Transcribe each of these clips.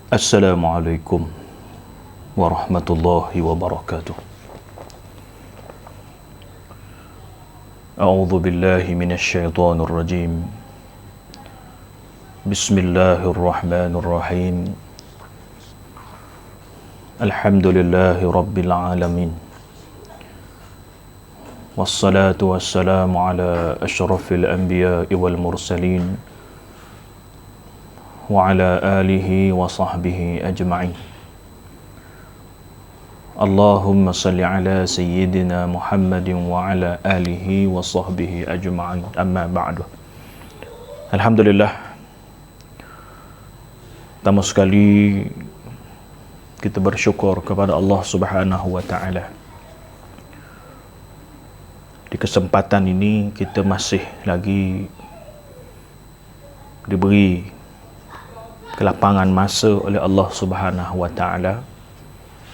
Assalamualaikum warahmatullahi wabarakatuh. A'udzu billahi minasyaitonir rajim. Bismillahirrahmanirrahim. Alhamdulillahi rabbil alamin. Wassalatu wassalamu ala asyrafil anbiya'i wal mursalin wa ala alihi wa sahbihi ajma'in. Allahumma salli ala sayyidina Muhammadin wa ala alihi wa sahbihi ajma'in. Amma ba'du. Alhamdulillah, pertama sekali kita bersyukur kepada Allah Subhanahu wa taala. Di kesempatan ini kita masih lagi diberi kelapangan masa oleh Allah Subhanahu wa taala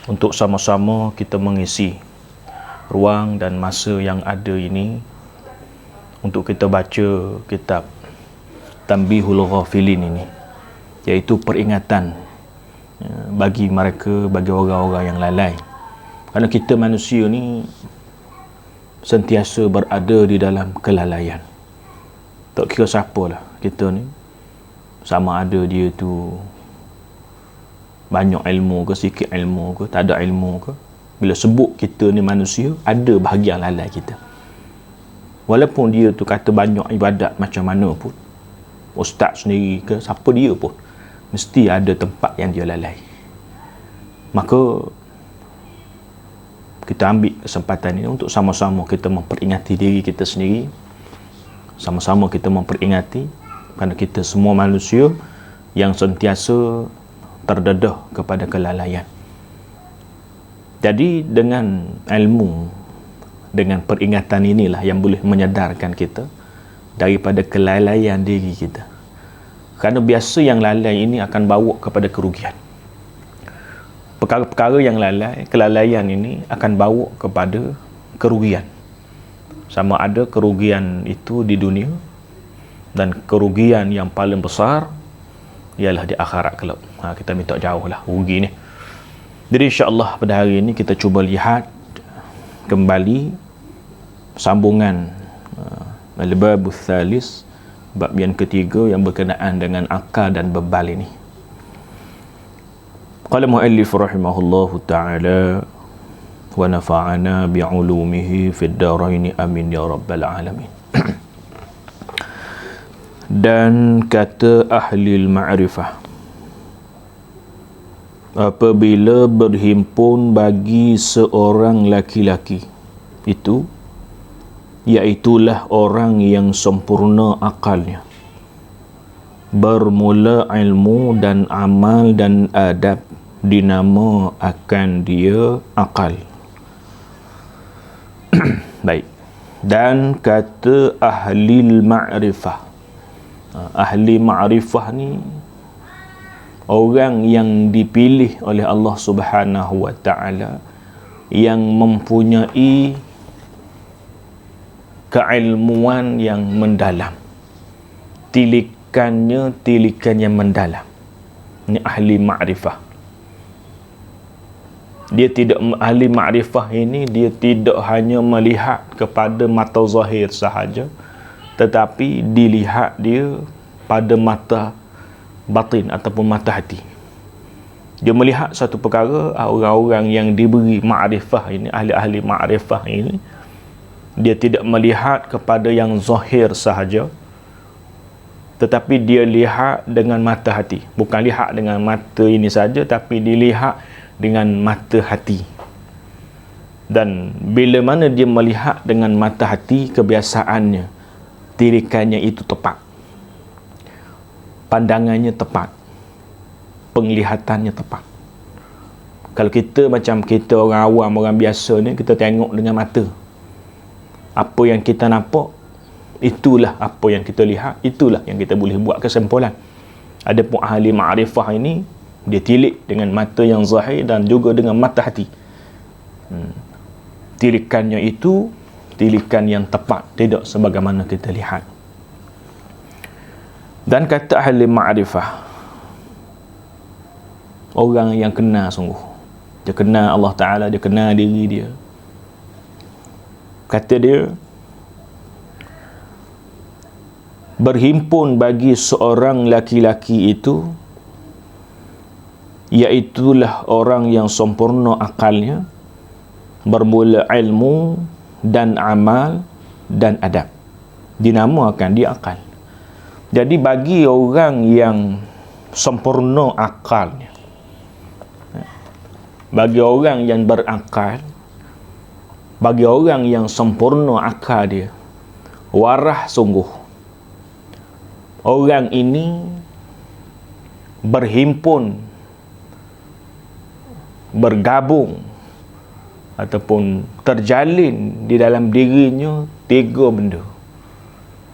untuk sama-sama kita mengisi ruang dan masa yang ada ini untuk kita baca kitab Tanbihul Ghafilin ini, iaitu peringatan bagi mereka, bagi orang-orang yang lalai. Kerana kita manusia ni sentiasa berada di dalam kelalaian. Tak kira siapalah kita ni, sama ada dia tu banyak ilmu ke, sikit ilmu ke, tak ada ilmu ke, bila sebut kita ni manusia, ada bahagian lalai kita. Walaupun dia tu kata banyak ibadat macam mana pun, ustaz sendiri ke, siapa dia pun, mesti ada tempat yang dia lalai. Maka kita ambil kesempatan ini untuk sama-sama kita memperingati diri kita sendiri, sama-sama kita memperingati, kerana kita semua manusia yang sentiasa terdedah kepada kelalaian. Jadi dengan ilmu, dengan peringatan inilah yang boleh menyadarkan kita daripada kelalaian diri kita. Kerana biasa yang lalai ini akan bawa kepada kerugian. Perkara-perkara yang lalai, kelalaian ini akan bawa kepada kerugian. Sama ada kerugian itu di dunia, dan kerugian yang paling besar ialah di akhirat kelak. Kita minta jauh lah rugi ni. Jadi insya-Allah pada hari ini kita cuba lihat kembali sambungan al-bab tsalis, bab yang ketiga yang berkenaan dengan akal dan bebal ini. Qala muallif rahimahullahu ta'ala wa nafa'ana bi'ulumihi fid darain amin ya rabbal alamin. Dan kata ahli ma'rifah, apabila berhimpun bagi seorang laki-laki itu, iaitulah orang yang sempurna akalnya, bermula ilmu dan amal dan adab, dinama akan dia akal. Baik. Dan kata ahli ma'rifah, ahli ma'rifah ni orang yang dipilih oleh Allah Subhanahu wa taala, yang mempunyai keilmuan yang mendalam, tilikan yang mendalam. Ini ahli ma'rifah. Dia tidak, ahli ma'rifah ini dia tidak hanya melihat kepada mata zahir sahaja, tetapi dilihat dia pada mata batin ataupun mata hati. Dia melihat satu perkara, orang-orang yang diberi ma'rifah ini, ahli-ahli ma'rifah ini, dia tidak melihat kepada yang zahir sahaja, tetapi dia lihat dengan mata hati. Bukan lihat dengan mata ini saja, tapi dilihat dengan mata hati. Dan bila mana dia melihat dengan mata hati, kebiasaannya, tirikannya itu tepat, pandangannya tepat, penglihatannya tepat. Kalau kita macam kita orang awam, orang biasa ni, kita tengok dengan mata, apa yang kita nampak, itulah apa yang kita lihat, itulah yang kita boleh buat kesimpulan. Adapun ahli ma'rifah ini, dia tilik dengan mata yang zahir dan juga dengan mata hati. Tilikannya itu tilikan yang tepat, tidak sebagaimana kita lihat. Dan kata ahli ma'rifah, orang yang kenal sungguh. Dia kenal Allah Ta'ala, dia kenal diri dia. Kata dia, berhimpun bagi seorang laki-laki itu, iaitulah orang yang sempurna akalnya, bermula ilmu dan amal dan adab. Dinamakan dia akal. Jadi bagi orang yang sempurna akalnya, bagi orang yang berakal, bagi orang yang sempurna akal dia, warah sungguh, orang ini berhimpun, bergabung ataupun terjalin di dalam dirinya tiga benda,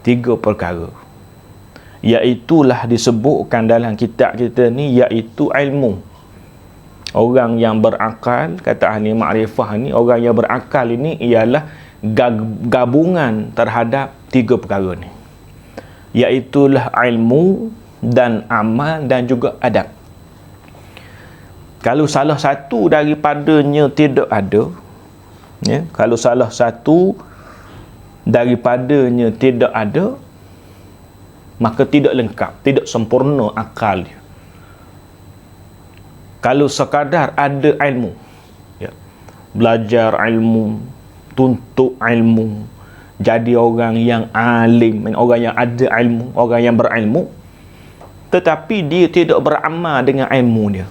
tiga perkara, iaitulah disebutkan dalam kitab kita ni, iaitu ilmu. Orang yang berakal, kata ahli makrifah ni, orang yang berakal ini ialah gabungan terhadap tiga perkara ni, iaitulah ilmu dan amal dan juga adab. Kalau salah satu daripadanya tidak ada, ya, kalau salah satu daripadanya tidak ada, maka tidak lengkap, tidak sempurna akal dia. Kalau sekadar ada ilmu, ya, belajar ilmu, tuntut ilmu, jadi orang yang alim, orang yang ada ilmu, orang yang berilmu, tetapi dia tidak beramal dengan ilmu dia,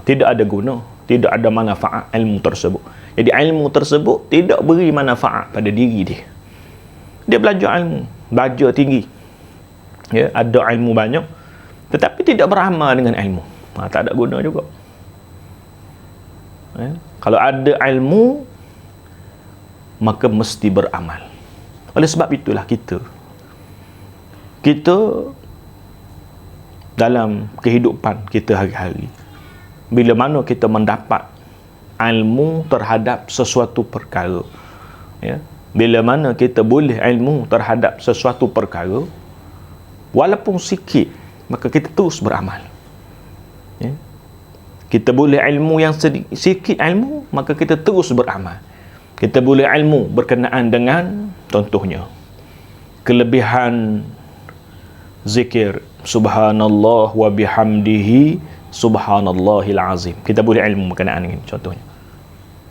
tidak ada guna, tidak ada manfaat ilmu tersebut. Jadi ilmu tersebut tidak beri manfaat pada diri dia. Dia belajar ilmu, belajar tinggi, ya, ada ilmu banyak, tetapi tidak beramal dengan ilmu, tak ada guna juga. Ya, kalau ada ilmu, maka mesti beramal. Oleh sebab itulah kita dalam kehidupan kita hari-hari, bila mana kita mendapat ilmu terhadap sesuatu perkara, ya, bila mana kita boleh ilmu terhadap sesuatu perkara, walaupun sikit, maka kita terus beramal. Ya, kita boleh ilmu yang sikit ilmu, maka kita terus beramal. Kita boleh ilmu berkenaan dengan, contohnya, kelebihan zikir subhanallah wa bihamdihi subhanallahil azim. Kita boleh ilmu berkenaan dengan contohnya.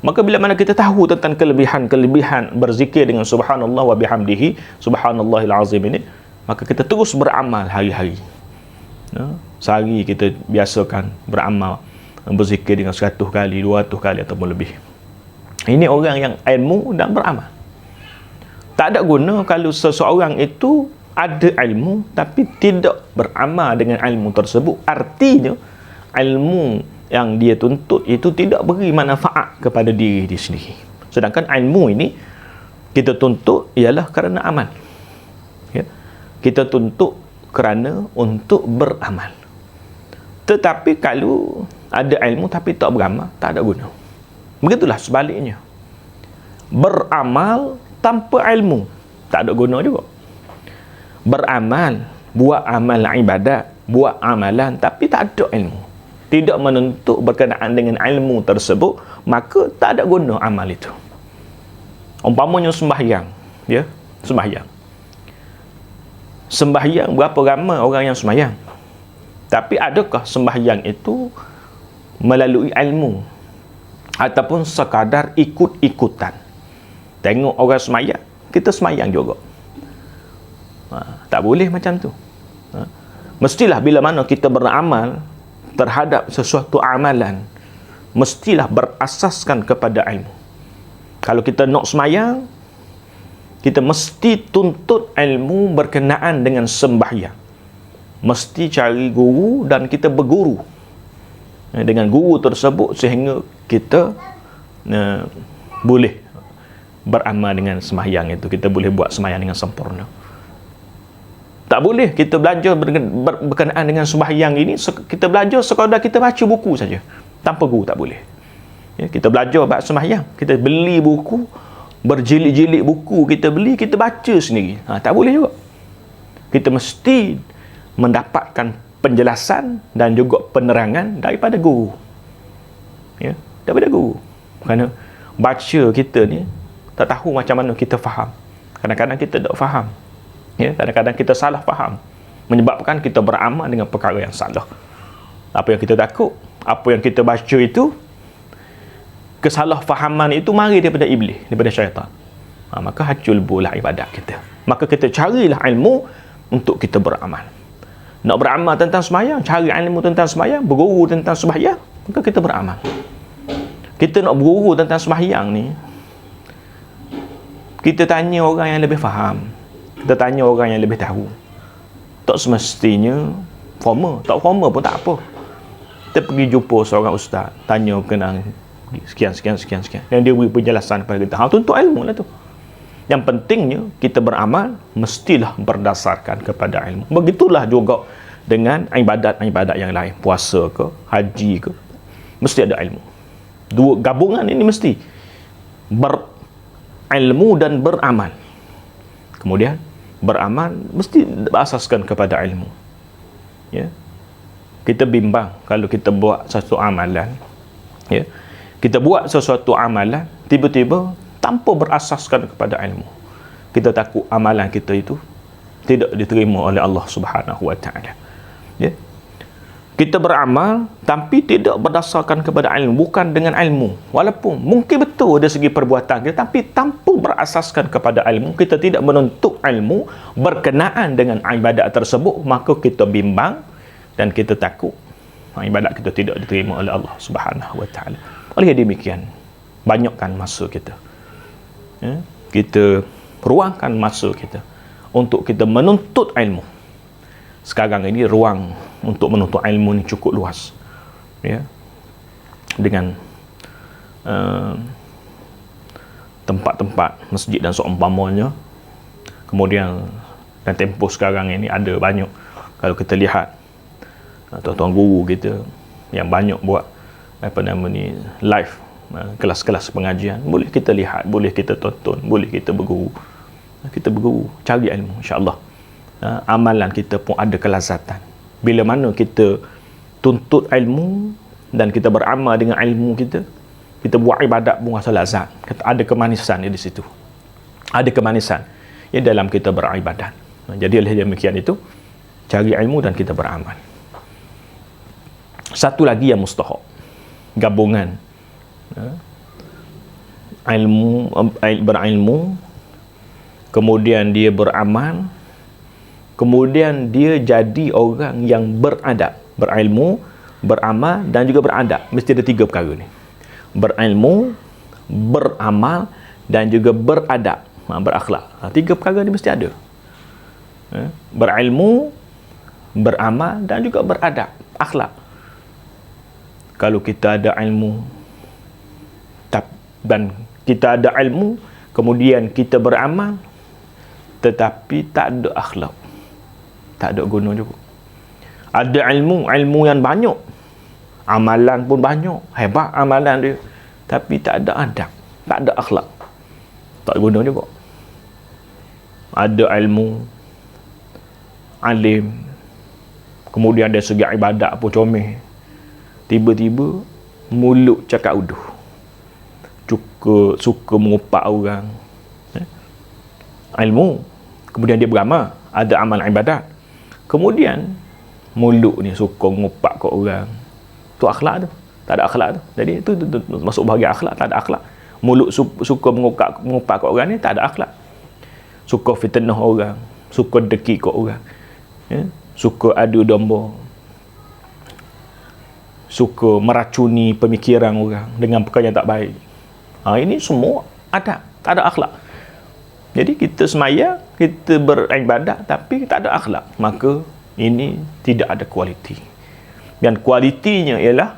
Maka bila mana kita tahu tentang kelebihan berzikir dengan subhanallah wa bihamdihi subhanallahil azim ini, maka kita terus beramal hari-hari. Sehari kita biasakan beramal, berzikir dengan 100 kali, 200 kali ataupun lebih. Ini orang yang ilmu dan beramal. Tak ada guna kalau seseorang itu ada ilmu tapi tidak beramal dengan ilmu tersebut. Artinya ilmu yang dia tuntut itu tidak beri manfaat kepada diri dia sendiri. Sedangkan ilmu ini kita tuntut ialah kerana amal, ya? Kita tuntut kerana untuk beramal. Tetapi kalau ada ilmu tapi tak beramal, tak ada guna. Begitulah sebaliknya, beramal tanpa ilmu tak ada guna juga. Beramal, buat amal ibadat, buat amalan tapi tak ada ilmu, tidak menuntut berkenaan dengan ilmu tersebut, maka tak ada guna amal itu. Umpamanya sembahyang, ya, sembahyang berapa ramai orang yang sembahyang, tapi adakah sembahyang itu melalui ilmu ataupun sekadar ikut-ikutan? Tengok orang sembahyang, kita sembahyang juga. Tak boleh macam tu. Mestilah bila mana kita beramal terhadap sesuatu amalan, mestilah berasaskan kepada ilmu. Kalau kita nak sembahyang, kita mesti tuntut ilmu berkenaan dengan sembahyang. Mesti cari guru dan kita berguru dengan guru tersebut sehingga kita boleh beramal dengan sembahyang itu. Kita boleh buat sembahyang dengan sempurna. Tak boleh kita belajar berkenaan dengan sembahyang ini, kita belajar sekadar kita baca buku saja tanpa guru, tak boleh. Ya, kita belajar bab sembahyang, kita beli buku, berjilid-jilid buku kita beli, kita baca sendiri, tak boleh juga. Kita mesti mendapatkan penjelasan dan juga penerangan daripada guru. Ya, daripada guru. Kerana baca kita ni tak tahu macam mana kita faham. Kadang-kadang kita tak faham. Ya, kadang-kadang kita salah faham, menyebabkan kita beramal dengan perkara yang salah. Apa yang kita takut, apa yang kita baca itu, kesalahfahaman itu mari daripada iblis, daripada syaitan. Maka hacul bulah ibadat kita. Maka kita carilah ilmu untuk kita beramal. Nak beramal tentang sembahyang, cari ilmu tentang sembahyang, berguru tentang sembahyang, maka kita beramal. Kita nak berguru tentang sembahyang ni, kita tanya orang yang lebih faham, kita tanya orang yang lebih tahu. Tak semestinya formal, tak formal pun tak apa. Kita pergi jumpa seorang ustaz, tanya berkenaan sekian. Dan dia beri penjelasan kepada kita. Tuntut ilmu lah tu. Yang pentingnya kita beramal mestilah berdasarkan kepada ilmu. Begitulah juga dengan ibadat-ibadat yang lain, puasa ke, haji ke, mesti ada ilmu. Dua gabungan ini mesti berilmu dan beramal. Kemudian beramal mesti berasaskan kepada ilmu. Ya. Kita bimbang kalau kita buat satu amalan, ya. Kita buat sesuatu amalan tiba-tiba tanpa berasaskan kepada ilmu. Kita takut amalan kita itu tidak diterima oleh Allah Subhanahu wa taala. Ya. Kita beramal tapi tidak berdasarkan kepada ilmu, bukan dengan ilmu. Walaupun mungkin betul dari segi perbuatan kita, tapi tanpa berasaskan kepada ilmu, kita tidak menuntut ilmu berkenaan dengan ibadat tersebut, maka kita bimbang dan kita takut ibadat kita tidak diterima oleh Allah Subhanahu wa taala. Oleh demikian, banyakkan masa kita. Ya, kita ruangkan masa kita untuk kita menuntut ilmu. Sekarang ini ruang untuk menuntut ilmu ni cukup luas. Ya. Dengan tempat-tempat masjid dan seumpamanya. Kemudian dan tempoh sekarang ini ada banyak, kalau kita lihat tuan-tuan guru kita yang banyak buat live kelas-kelas pengajian, boleh kita lihat, boleh kita tonton, boleh kita berguru. Kita berguru, cari ilmu, insya-Allah. Amalan kita pun ada kelazatan. Bila mana kita tuntut ilmu dan kita beramal dengan ilmu kita, kita buat ibadat pun rasa lazat. Ada kemanisan di situ. Ada kemanisan dalam kita beribadat. Jadi oleh demikian itu, cari ilmu dan kita beramal. Satu lagi yang mustahab, gabungan berilmu, kemudian dia beramal, kemudian dia jadi orang yang beradab. Berilmu, beramal dan juga beradab. Mesti ada 3 perkara ni. Berilmu, beramal dan juga beradab, berakhlak. 3 perkara ni mesti ada. Berilmu, beramal dan juga beradab, akhlak. Kalau kita ada ilmu dan kita ada ilmu, kemudian kita beramal tetapi tak ada akhlak, tak ada guna juga. Ada ilmu yang banyak, amalan pun banyak, hebat amalan dia, tapi tak ada adab, tak ada akhlak, tak guna juga. Ada ilmu, alim, kemudian dari segi ibadat pun comel, tiba-tiba mulut cakap uduh, suka mengupak orang. Ilmu, kemudian dia beramal, ada amal ibadat, kemudian mulut ni suka mengupak kat orang. Tu akhlak tu, tak ada akhlak tu. Jadi itu masuk bahagian akhlak, tak ada akhlak. Mulut suka mengupak kat orang ni tak ada akhlak. Suka fitnah orang, suka deki kat orang, ya? Suka adu domba, suka meracuni pemikiran orang dengan perkara yang tak baik. Ini semua ada, tak ada akhlak. Jadi kita semaya, kita beribadat tapi tak ada akhlak, maka ini tidak ada kualiti. Dan kualitinya ialah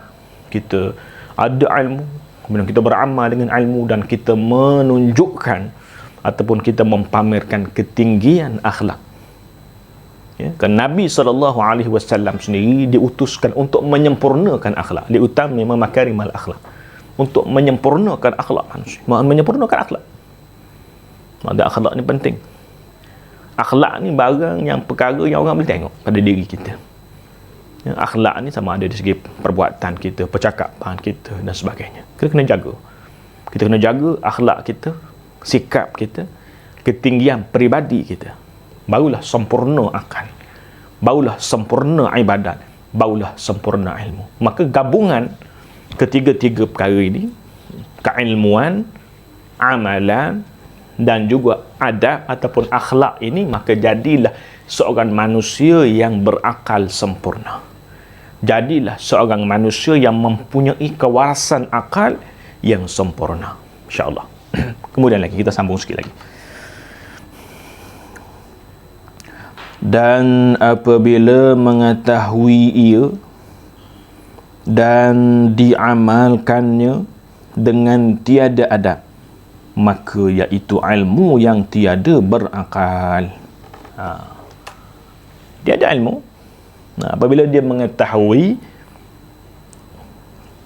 kita ada ilmu, kemudian kita beramal dengan ilmu dan kita menunjukkan ataupun kita mempamerkan ketinggian akhlak. Ya, kan Nabi SAW sendiri diutuskan untuk menyempurnakan akhlak, diutami memakarimal akhlak, untuk menyempurnakan akhlak manusia, menyempurnakan akhlak. Ada akhlak ni penting. Akhlak ni barang yang perkara yang orang boleh tengok pada diri kita. Ya, akhlak ni sama ada di segi perbuatan kita, percakapan kita dan sebagainya. Kita kena jaga. Kita kena jaga akhlak kita, sikap kita, ketinggian peribadi kita. Barulah sempurna akal. Barulah sempurna ibadat. Barulah sempurna ilmu. Maka gabungan ketiga-tiga perkara ini, keilmuan, amalan dan juga adab ataupun akhlak ini, maka jadilah seorang manusia yang berakal sempurna. Jadilah seorang manusia yang mempunyai kewarasan akal yang sempurna, insya-Allah. Kemudian lagi kita sambung sikit lagi. Dan apabila mengetahui ia dan diamalkannya dengan tiada adab, maka iaitu ilmu yang tiada berakal. Tiada ilmu. Apabila dia mengetahui,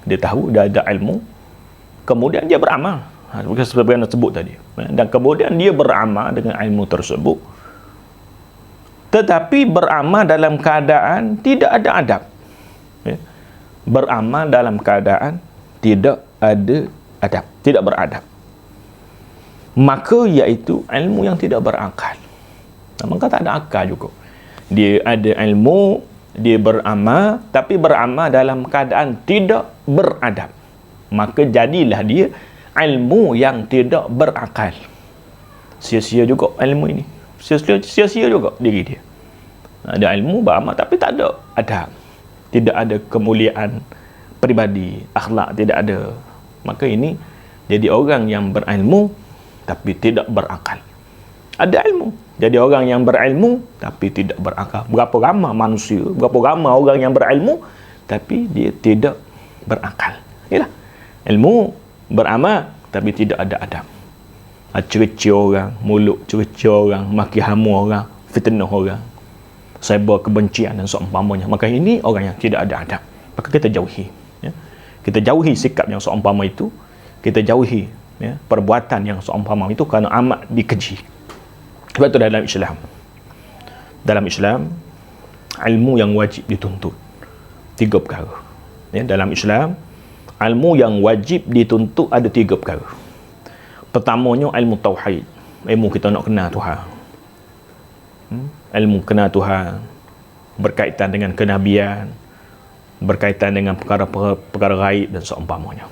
dia tahu dia ada ilmu, kemudian dia beramal, seperti yang disebut tadi, dan kemudian dia beramal dengan ilmu tersebut, tetapi beramal dalam keadaan tidak ada adab. Beramal dalam keadaan tidak ada adab, tidak beradab, maka iaitu ilmu yang tidak berakal. Maka tak ada akal juga. Dia ada ilmu, dia beramal, tapi beramal dalam keadaan tidak beradab, maka jadilah dia ilmu yang tidak berakal. Sia-sia juga ilmu ini, sia-sia juga diri dia. Ada ilmu, beramal, tapi tak ada adab, tidak ada kemuliaan peribadi, akhlak tidak ada. Maka ini jadi orang yang berilmu tapi tidak berakal. Ada ilmu, jadi orang yang berilmu tapi tidak berakal. Berapa ramai manusia, berapa ramai orang yang berilmu tapi dia tidak berakal. Inilah ilmu, beramal tapi tidak ada adab. Cerca orang, mulut cerca orang, maki hamu orang, fitnah orang, sebar kebencian dan seumpamanya. Maka ini orang yang tidak ada adab. Maka kita jauhi, ya. Kita jauhi sikap yang seumpama itu, kita jauhi, ya, perbuatan yang seumpama itu, kerana amat dikeji. Sebab itu dalam Islam ilmu yang wajib dituntut 3 perkara, ya. Dalam Islam ilmu yang wajib dituntut ada 3 perkara. Pertamanya ilmu tauhid, ilmu kita nak kenal Tuhan. Ilmu kenal Tuhan berkaitan dengan kenabian, berkaitan dengan perkara gaib dan seumpamanya.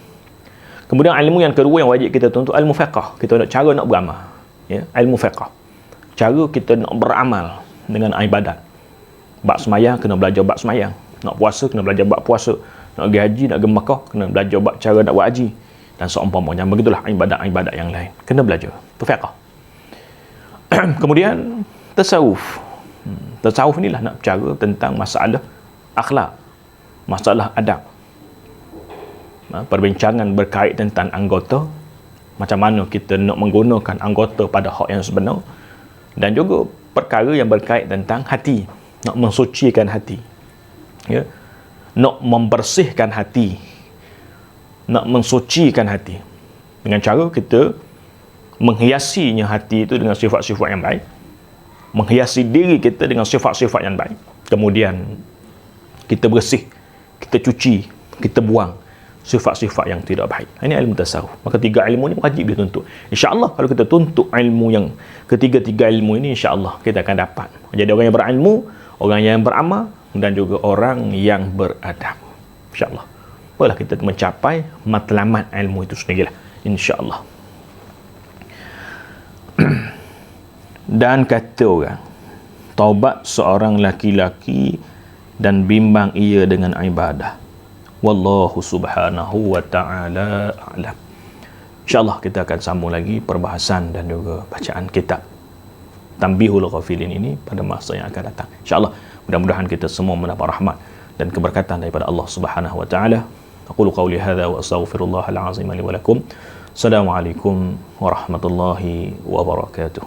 Kemudian ilmu yang kedua yang wajib kita tuntut, ilmu fiqh. Kita nak cara nak beramal, ya, ilmu fiqh. Cara kita nak beramal dengan ibadat. Bab semayang kena belajar bab semayang, nak puasa kena belajar bab puasa, nak pergi haji, nak pergi Makkah kena belajar bab cara nak buat haji dan seumpamanya. Begitulah ibadat-ibadat yang lain kena belajar. Itu fiqh. Kemudian tasawuf. Tasawuf inilah nak bercara tentang masalah akhlak, masalah adab. Perbincangan berkait tentang anggota, macam mana kita nak menggunakan anggota pada hak yang sebenar, dan juga perkara yang berkait tentang hati, nak mensucikan hati, ya, nak membersihkan hati, nak mensucikan hati dengan cara kita menghiasinya hati itu dengan sifat-sifat yang baik, menghiasi diri kita dengan sifat-sifat yang baik, kemudian kita bersih, kita cuci, kita buang sifat-sifat yang tidak baik. Ini ilmu tasawuf. Maka 3 ilmu ini wajib dituntut. InsyaAllah kalau kita tuntut ilmu yang ketiga-tiga ilmu ini, insyaAllah kita akan dapat jadi orang yang berilmu, orang yang beramal dan juga orang yang beradab. InsyaAllah boleh kita mencapai matlamat ilmu itu sendirilah, insyaAllah. Dan kata orang, taubat seorang laki-laki dan bimbang ia dengan ibadah. Wallahu subhanahu wa ta'ala a'lam. InsyaAllah kita akan sambung lagi perbahasan dan juga bacaan kitab Tanbihul Ghafilin ini pada masa yang akan datang. InsyaAllah mudah-mudahan kita semua mendapat rahmat dan keberkatan daripada Allah subhanahu wa ta'ala. Aqulu qawli hadha wa astaghfirullahal azim li wa lakum. Assalamualaikum warahmatullahi wabarakatuh.